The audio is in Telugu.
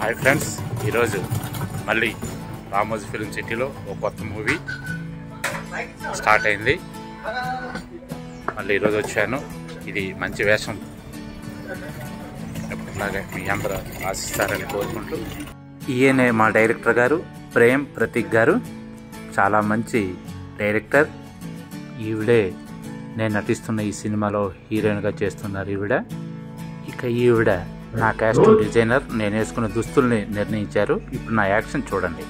హాయ్ ఫ్రెండ్స్, ఈరోజు మళ్ళీ రామోజీ ఫిల్మ్ సిటీలో ఒక కొత్త మూవీ స్టార్ట్ అయింది. మళ్ళీ ఈరోజు వచ్చాను. ఇది మంచి వేషం, ఎప్పటిలాగే మీ అందరూ ఆశిస్తారని కోరుకుంటూ. ఈయనే మా డైరెక్టర్ గారు ప్రేమ్ ప్రతీక్ గారు. చాలా మంచి డైరెక్టర్. ఈవిడే నేను నటిస్తున్న ఈ సినిమాలో హీరోయిన్గా చేస్తున్నారు ఈవిడ. ఇక ఈవిడ నా కాస్ట్యూమ్ డిజైనర్. నేను వేసుకున్న దుస్తుల్ని నిర్ణయించారు. ఇప్పుడు నా యాక్షన్ చూడండి.